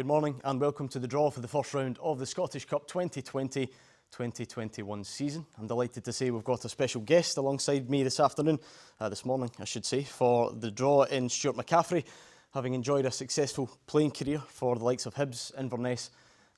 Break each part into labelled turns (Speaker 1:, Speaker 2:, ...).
Speaker 1: Good morning and welcome to the draw for the first round of the Scottish Cup 2020-2021 season. I'm delighted to say we've got a special guest alongside me this morning, for the draw in Stuart McCaffrey, having enjoyed a successful playing career for the likes of Hibs, Inverness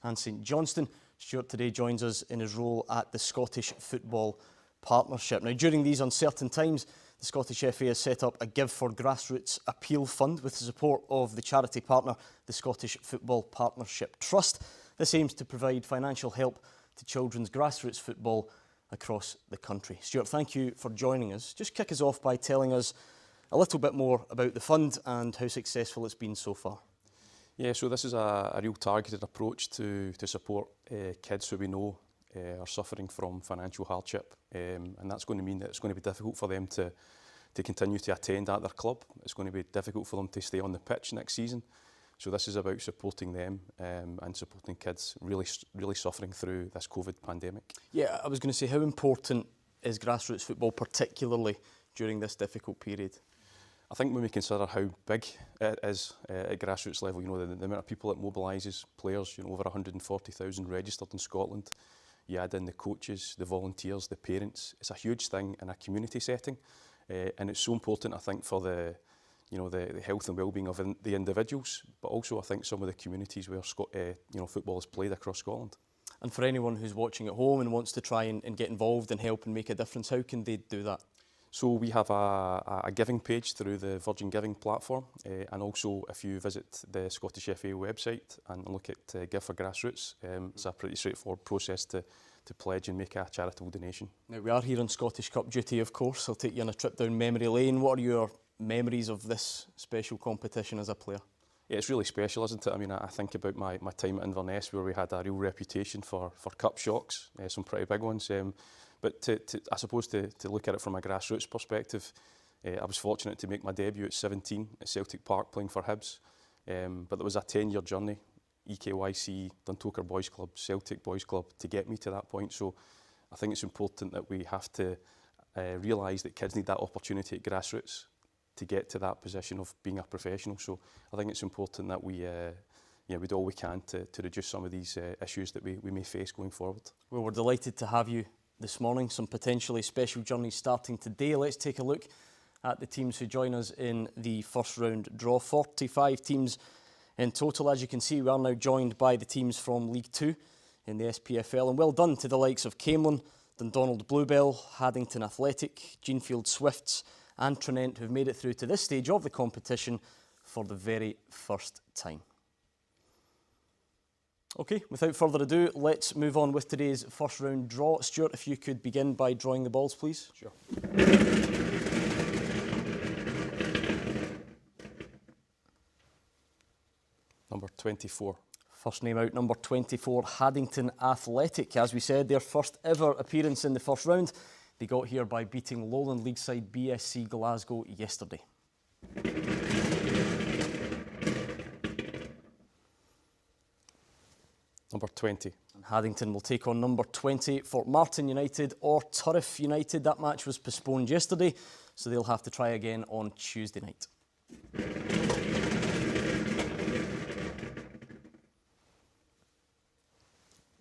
Speaker 1: and St Johnstone. Stuart today joins us in his role at the Scottish Football Partnership. Now, during these uncertain times, the Scottish FA has set up a Give for Grassroots Appeal Fund with the support of the charity partner, the Scottish Football Partnership Trust. This aims to provide financial help to children's grassroots football across the country. Stuart, thank you for joining us. Just kick us off by telling us a little bit more about the fund and how successful it's been so far.
Speaker 2: Yeah, so this is a real targeted approach to support kids who we know are suffering from financial hardship, and that's going to mean that it's going to be difficult for them to continue to attend at their club. It's going to be difficult for them to stay on the pitch next season. So this is about supporting them and supporting kids really suffering through this COVID pandemic. Yeah,
Speaker 1: I was going to say, how important is grassroots football, particularly during this difficult period?
Speaker 2: I think when we consider how big it is at grassroots level, you know, the amount of people it mobilises, players, you know, over 140,000 registered in Scotland. You add in the coaches, the volunteers, the parents. It's a huge thing in a community setting, and it's so important, I think, for the health and well-being of the individuals, but also I think some of the communities where football is played across Scotland.
Speaker 1: And for anyone who's watching at home and wants to try and get involved and help and make a difference, how can they do that?
Speaker 2: So we have a giving page through the Virgin Giving platform, and also if you visit the Scottish FA website and look at Give for Grassroots, it's a pretty straightforward process to pledge and make a charitable donation.
Speaker 1: Now, we are here on Scottish Cup duty, of course. I'll take you on a trip down memory lane. What are your memories of this special competition as a player?
Speaker 2: Yeah, it's really special, isn't it? I mean, I think about my time at Inverness, where we had a real reputation for cup shocks, some pretty big ones. But I suppose to look at it from a grassroots perspective, I was fortunate to make my debut at 17 at Celtic Park playing for Hibs. But there was a 10-year journey, EKYC, Duncan Boys Club, Celtic Boys Club, to get me to that point. So I think it's important that we have to realise that kids need that opportunity at grassroots to get to that position of being a professional. So I think it's important that we do all we can to reduce some of these issues that we may face going forward.
Speaker 1: Well, we're delighted to have you this morning. Some potentially special journeys starting today. Let's take a look at the teams who join us in the first round draw. 45 teams in total. As you can see, we are now joined by the teams from League 2 in the SPFL. And well done to the likes of Camelon, Dundonald Bluebell, Haddington Athletic, Jeanfield Swifts and Trinent, who've made it through to this stage of the competition for the very first time. OK, without further ado, let's move on with today's first round draw. Stuart, if you could begin by drawing the balls, please.
Speaker 2: Sure. Number 24.
Speaker 1: First name out, number 24, Haddington Athletic. As we said, their first ever appearance in the first round. They got here by beating Lowland League side BSC Glasgow yesterday.
Speaker 2: Number 20.
Speaker 1: And Haddington will take on number 20 for Martin United or Turriff United. That match was postponed yesterday, so they'll have to try again on Tuesday night.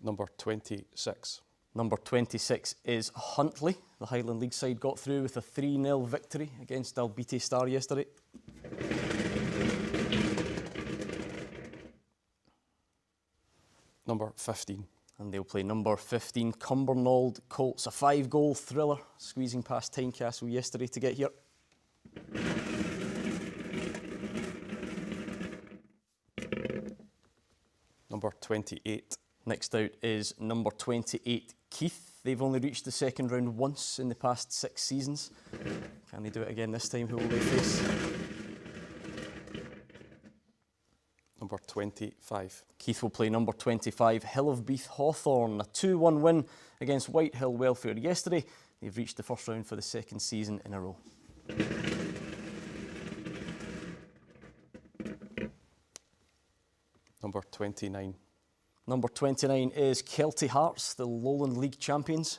Speaker 2: Number 26.
Speaker 1: Number 26 is Huntly. The Highland League side got through with a 3-0 victory against Dalbeattie Star yesterday.
Speaker 2: Number 15.
Speaker 1: And they'll play number 15, Cumbernauld Colts. A 5-goal thriller, squeezing past Tynecastle yesterday to get here.
Speaker 2: Number 28.
Speaker 1: Next out is number 28, Keith. They've only reached the second round once in the past 6 seasons. Can they do it again this time? Who will they face?
Speaker 2: Number 25.
Speaker 1: Keith will play number 25, Hill of Beath Hawthorn. A 2-1 win against Whitehill Welfare yesterday. They've reached the first round for the second season in a row.
Speaker 2: Number 29.
Speaker 1: Number 29 is Kelty Hearts, the Lowland League champions.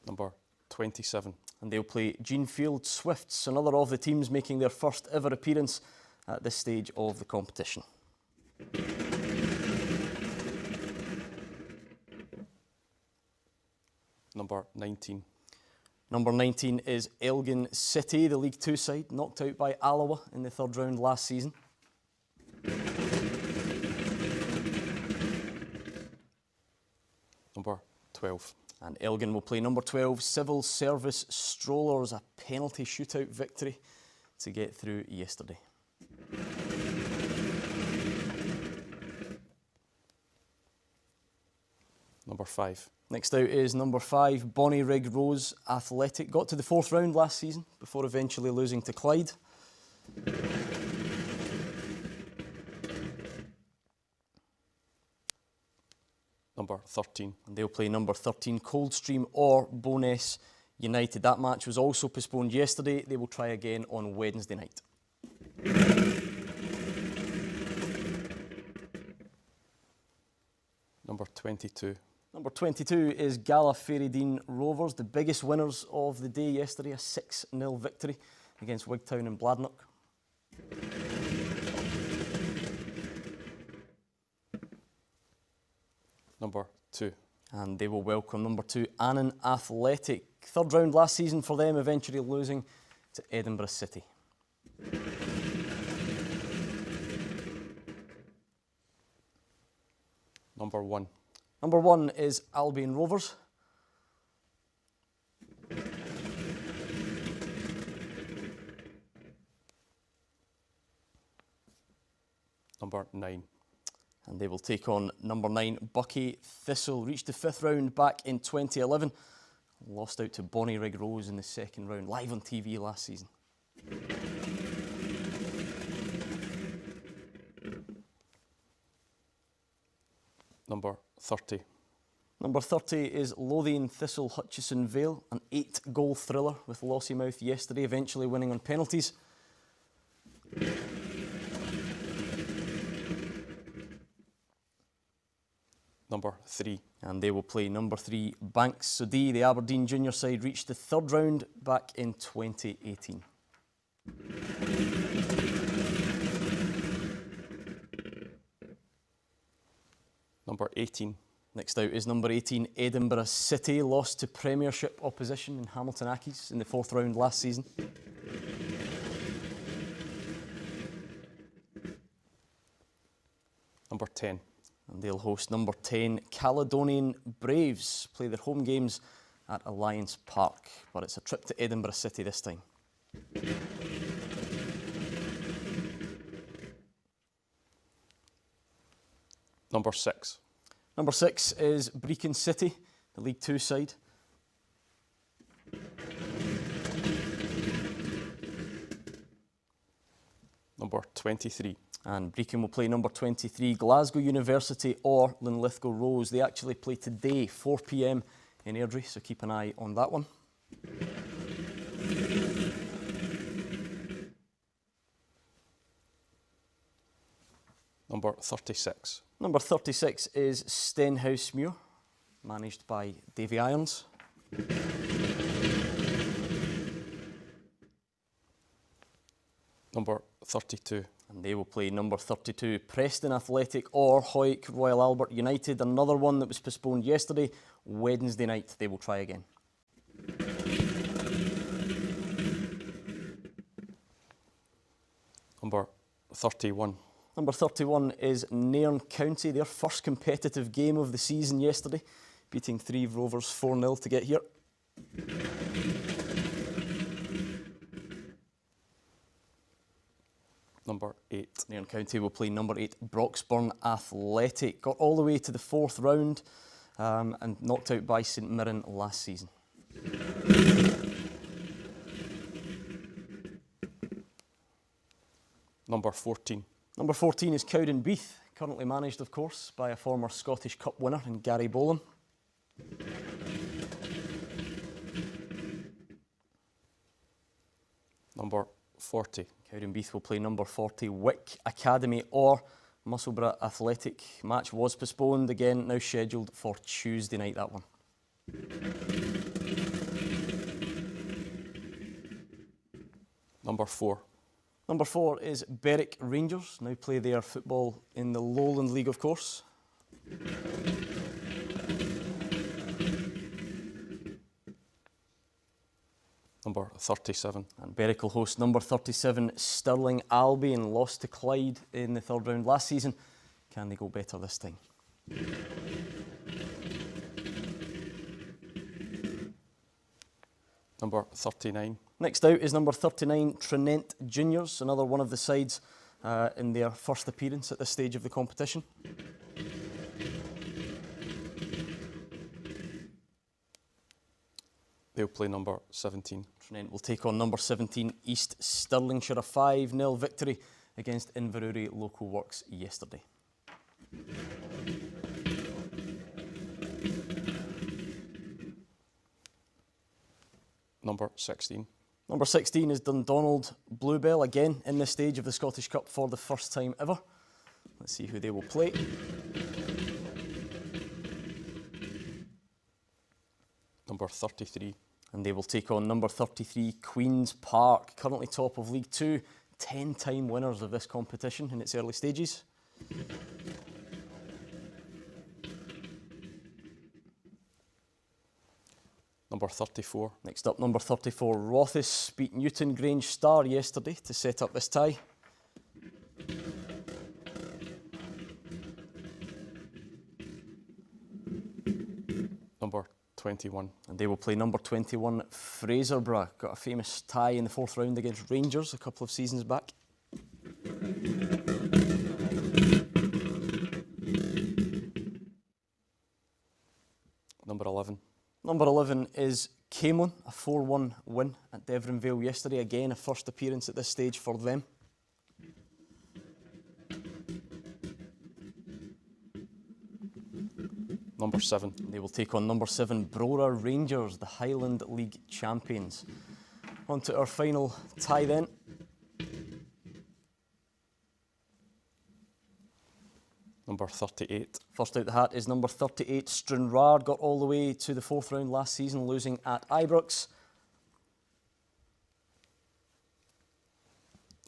Speaker 2: Number 27.
Speaker 1: and they'll play Genefield Swifts, another of the teams making their first ever appearance at this stage of the competition.
Speaker 2: Number 19.
Speaker 1: Number 19 is Elgin City, the League Two side, knocked out by Alloa in the third round last season.
Speaker 2: Number 12.
Speaker 1: And Elgin will play number 12, Civil Service Strollers, a penalty shootout victory to get through yesterday.
Speaker 2: Number 5.
Speaker 1: Next out is number 5, Bonnyrigg Rose Athletic. Got to the fourth round last season before eventually losing to Clyde.
Speaker 2: Number 13.
Speaker 1: And they'll play number 13, Coldstream or Bo'ness United. That match was also postponed yesterday. They will try again on Wednesday night.
Speaker 2: Number 22.
Speaker 1: Number 22 is Gallagherdean Rovers, the biggest winners of the day yesterday, a 6-0 victory against Wigtown and Bladnoch.
Speaker 2: Number 2.
Speaker 1: And they will welcome number 2, Annan Athletic. Third round last season for them, eventually losing to Edinburgh City.
Speaker 2: Number 1.
Speaker 1: Number 1 is Albion Rovers.
Speaker 2: Number 9.
Speaker 1: And they will take on number 9, Buckie Thistle. Reached the fifth round back in 2011. Lost out to Bonnyrigg Rose in the second round, live on TV last season.
Speaker 2: Number 30.
Speaker 1: Number 30 is Lothian Thistle Hutchison Vale, an 8-goal thriller with Lossiemouth yesterday, eventually winning on penalties.
Speaker 2: Number 3.
Speaker 1: And they will play number 3, Banks Sodee. The Aberdeen junior side reached the third round back in 2018.
Speaker 2: Number 18.
Speaker 1: Next out is number 18, Edinburgh City. Lost to Premiership opposition in Hamilton Accies in the fourth round last season.
Speaker 2: Number 10.
Speaker 1: And they'll host number 10, Caledonian Braves. Play their home games at Alliance Park, but it's a trip to Edinburgh City this time.
Speaker 2: Number 6.
Speaker 1: Number 6 is Brecon City, the League Two side.
Speaker 2: Number 23.
Speaker 1: And Brecon will play number 23, Glasgow University or Linlithgow Rose. They actually play today, 4 p.m. in Airdrie, so keep an eye on that one.
Speaker 2: Number 36.
Speaker 1: Number 36 is Stenhousemuir, managed by Davy Irons.
Speaker 2: Number 32.
Speaker 1: And they will play number 32, Preston Athletic or Hoyk Royal Albert United. Another one that was postponed yesterday. Wednesday night they will try again.
Speaker 2: Number 31.
Speaker 1: Number 31 is Nairn County, their first competitive game of the season yesterday, beating Threave Rovers 4-0 to get here.
Speaker 2: Number 8.
Speaker 1: Nairn County will play number 8, Broxburn Athletic. Got all the way to the fourth round and knocked out by St Mirren last season.
Speaker 2: Number 14.
Speaker 1: Number 14 is Cowdenbeath, currently managed, of course, by a former Scottish Cup winner in Gary Boland.
Speaker 2: Number 40.
Speaker 1: Cowdenbeath will play number 40, Wick Academy or Musselburgh Athletic. Match was postponed, again now scheduled for Tuesday night, that one.
Speaker 2: Number 4.
Speaker 1: Number 4 is Berwick Rangers, now play their football in the Lowland League, of course.
Speaker 2: Number 37.
Speaker 1: And Berwick will host number 37, Stirling Albion, lost to Clyde in the third round last season. Can they go better this time?
Speaker 2: Number 39.
Speaker 1: Next out is number 39, Trinent Juniors, another one of the sides in their first appearance at this stage of the competition.
Speaker 2: They'll play number 17.
Speaker 1: Trinent will take on number 17, East Stirlingshire, a 5-0 victory against Inverurie Local Works yesterday.
Speaker 2: Number 16.
Speaker 1: Number 16 is Dundonald Bluebell, again in this stage of the Scottish Cup for the first time ever. Let's see who they will play.
Speaker 2: Number 33.
Speaker 1: And they will take on number 33, Queen's Park, currently top of League 2, 10-time winners of this competition in its early stages.
Speaker 2: Number 34.
Speaker 1: Next up, number 34, Rothes beat Newton Grange Star yesterday to set up this tie.
Speaker 2: Number 21.
Speaker 1: And they will play number 21, Fraserburgh. Got a famous tie in the fourth round against Rangers a couple of seasons back.
Speaker 2: Number 11.
Speaker 1: Number 11 is Camelon, a 4-1 win at Devon Vale yesterday. Again, a first appearance at this stage for them.
Speaker 2: Number 7.
Speaker 1: They will take on number 7, Brora Rangers, the Highland League champions. On to our final tie then.
Speaker 2: Number 38.
Speaker 1: First out the hat is number 38, Stranraer. Got all the way to the fourth round last season, losing at Ibrox.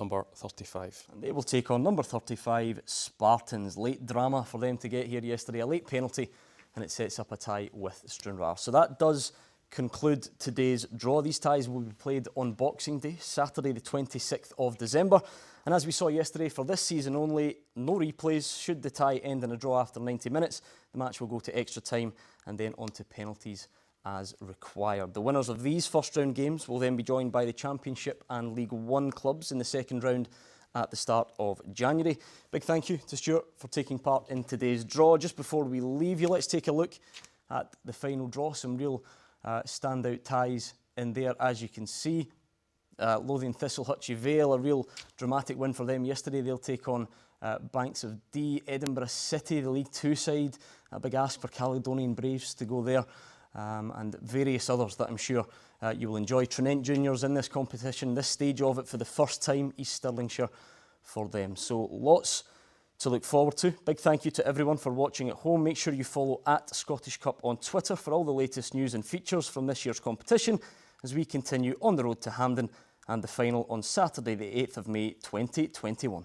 Speaker 2: Number 35.
Speaker 1: And they will take on number 35, Spartans. Late drama for them to get here yesterday, a late penalty, and it sets up a tie with Stranraer. So that does conclude today's draw. These ties will be played on Boxing Day, Saturday the 26th of December. And as we saw yesterday, for this season only, no replays. Should the tie end in a draw after 90 minutes, the match will go to extra time and then on to penalties as required. The winners of these first round games will then be joined by the Championship and League One clubs in the second round at the start of January. Big thank you to Stuart for taking part in today's draw. Just before we leave you, let's take a look at the final draw. Some real standout ties in there, as you can see. Lothian Thistle, Hutchie Vale, a real dramatic win for them yesterday. They'll take on Banks of Dee. Edinburgh City, the League Two side. A big ask for Caledonian Braves to go there. And various others that I'm sure you will enjoy. Trinent Juniors in this competition, this stage of it for the first time, East Stirlingshire for them. So lots to look forward to. Big thank you to everyone for watching at home. Make sure you follow @Scottish Cup on Twitter for all the latest news and features from this year's competition as we continue on the road to Hampden and the final on Saturday the 8th of May 2021.